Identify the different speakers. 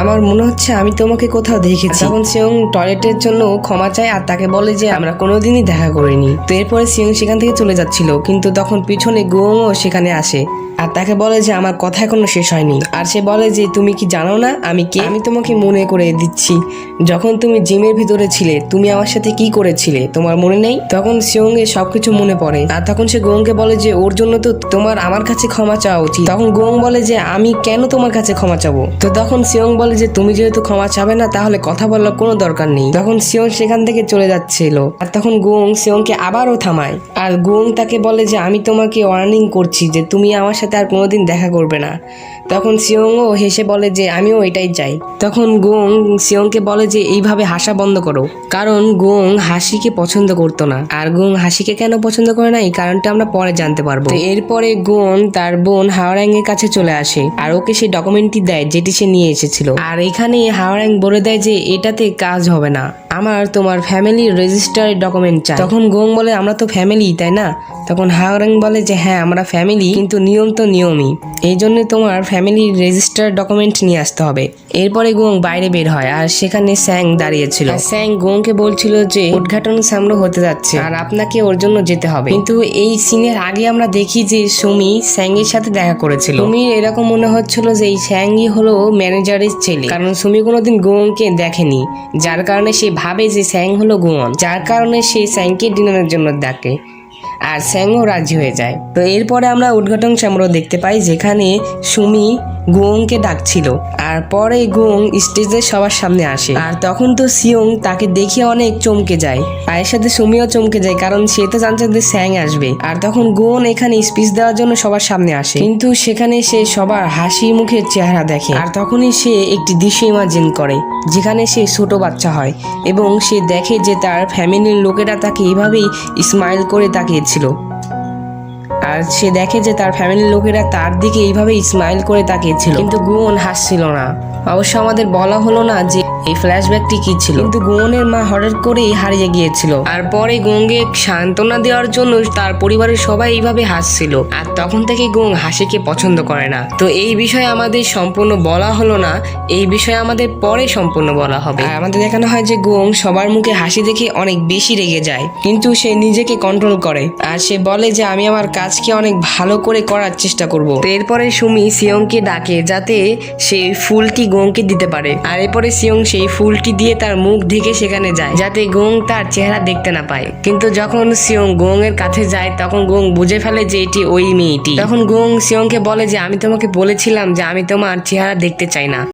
Speaker 1: আমার মনে হচ্ছে আমি তোমাকে কোথাও দেখেছি। তখন সিয়ং টয়লেটের জন্য ক্ষমা চায় আর তাকে বলে যে আমরা কোনোদিনই দেখা করিনি। তো এরপরে সিয়ং সেখান থেকে চলে যাচ্ছিল, কিন্তু তখন পিছনে গোংও সেখানে আসে আর তাকে বলে যে আমার কথা এখনো শেষ হয়নি। আর সে বলে যে তুমি কি জানো না আমি কে? আমি তোমাকে মনে করে দিচ্ছি, যখন তুমি জিমের ভিতরে ছিলে তুমি আমার সাথে কি করেছিলে তোমার মনে নেই? তখন সিয়ং এর সবকিছু মনে পড়ে আর তখন সে গোংকে বলে যে ওর জন্য তো তোমার আমার কাছে ক্ষমা চাওয়া উচিত। তখন গোং বলে যে আমি কেন তোমার কাছে ক্ষমা চাবো? তো তখন সিয়ং বলে যে তুমি যেহেতু ক্ষমা চাবে না তাহলে কথা বলার কোনো দরকার নেই। তখন সিয়ং সেখান থেকে চলে যাচ্ছিল আর তখন গোং সিয়ংকে আবারও থামায় আর গোং তাকে বলে যে আমি তোমাকে ওয়ার্নিং করছি যে তুমি আমার সাথে আর কোনোদিন দেখা করবে না। তখন সিয়ংও হেসে বলে যে আমিও এটাই চাই। তখন গোং সিয়ংকে বলে যে এইভাবে হাসা বন্ধ করো, কারণ গোং হাসিকে পছন্দ করতো না। আর গোং হাসিকে কেন পছন্দ করে না এই কারণটা আমরা পরে জানতে পারবো। তো এরপরে গোং তার বোন হাওয়ারাং এর কাছে চলে আসে আর ওকে সেই ডকুমেন্টটি দেয় যেটি সে নিয়ে এসেছিল। আর এখানে হাওয়ারাং বলে দেয় যে এটাতে কাজ হবে না, আমার তোমার ফ্যামিলির রেজিস্টার্ড ডকুমেন্ট চাই। তখন গোং বলে আমরা তো ফ্যামিলি তাই না? তখন হাওয়ারাং বলে যে হ্যাঁ আমরা ফ্যামিলি, কিন্তু নিয়ম তো নিয়মই, এই জন্য তোমার ফ্যামিলির রেজিস্টার্ড ডকুমেন্ট নিয়ে আসতে হবে। এরপরে গোং বাইরে বের হয় আর সেখানে স্যাং দাঁড়িয়েছিল। স্যাং গোংকে বলছিল যে উদ্ঘাটন সামনে হতে যাচ্ছে আর আপনাকে ওর জন্য যেতে হবে। কিন্তু এই সিনের আগে আমরা দেখি যে সুমি স্যাং এর সাথে দেখা করেছিল। সুমির এরকম মনে হচ্ছিল যে এই স্যাংই হলো ম্যানেজারের ছেলে, কারণ সুমি কোনোদিন গোংকে দেখেনি, যার কারণে সে ভাবে যে স্যাং হলো গোয়ন, যার কারণে সে স্যাংকে ডিনারের জন্য ডাকে আর স্যাংও রাজি হয়ে যায়। তো এরপরে আমরা উদ্ঘাটন সমারোহ দেখতে পাই যেখানে সুমি গোংকে ডাকছিল আর পরে গোং স্টেজে সবার সামনে আসে আর তখন তো সিয়ং তাকে দেখে অনেক চমকে যায় আর এর সাথে সুমিও চমকে যায়, কারণ সে তো জানছে যে স্যাং আসবে। আর তখন গোং এখানে স্পিচ দেওয়ার জন্য সবার সামনে আসে, কিন্তু সেখানে সে সবার হাসি মুখের চেহারা দেখে আর তখনই সে একটি দৃশ্য ইমাজিন করে যেখানে সে ছোট বাচ্চা হয় এবং সে দেখে যে তার ফ্যামিলির লোকেরা তাকে এইভাবেই স্মাইল করে তাকিয়েছিল আর সে দেখে যে তার ফ্যামিলির লোকেরা তার দিকে এইভাবে স্মাইল করে তাকিয়েছিল, কিন্তু গুয়ন হাসছিল না। অবশ্য আমাদের বলা হলো না যে এই ফ্ল্যাশব্যাকটি কি ছিল, কিন্তু গুয়নের মা হঠাৎ করেই হারিয়ে গিয়েছিল আর পরে গোংকে সান্ত্বনা দেওয়ার জন্য তার পরিবারের সবাই এইভাবে হাসছিল আর তখন থেকে গোং হাসিকে পছন্দ করে না। তো এই বিষয়ে আমাদের সম্পূর্ণ বলা হলো না, এই বিষয়ে আমাদের পরে সম্পূর্ণ বলা হবে। আর আমাদের দেখানো হয় যে গোং সবার মুখে হাসি দেখে অনেক বেশি রেগে যায়, কিন্তু সে নিজেকে কন্ট্রোল করে আর সে বলে যে আমি আমার কাজকে অনেক ভালো করে করার চেষ্টা করব। তো এরপরে সুমি সিয়ংকে ডাকে যাতে সে ফুলটি গোংকে দিতে পারে আর এরপরে সিয়ং সেই ফুলটি দিয়ে তার মুখ ঢেকে সেখানে যায় যাতে গোং তার চেহারা দেখতে না পায়। কিন্তু যখন সিয়ং গোং এর কাছে যায় তখন গোং বুঝে ফেলে যে এটি ওই মেয়েটি। তখন গোং সিয়ংকে বলে যে আমি তোমাকে বলেছিলাম যে আমি তোমার চেহারা দেখতে চাই না।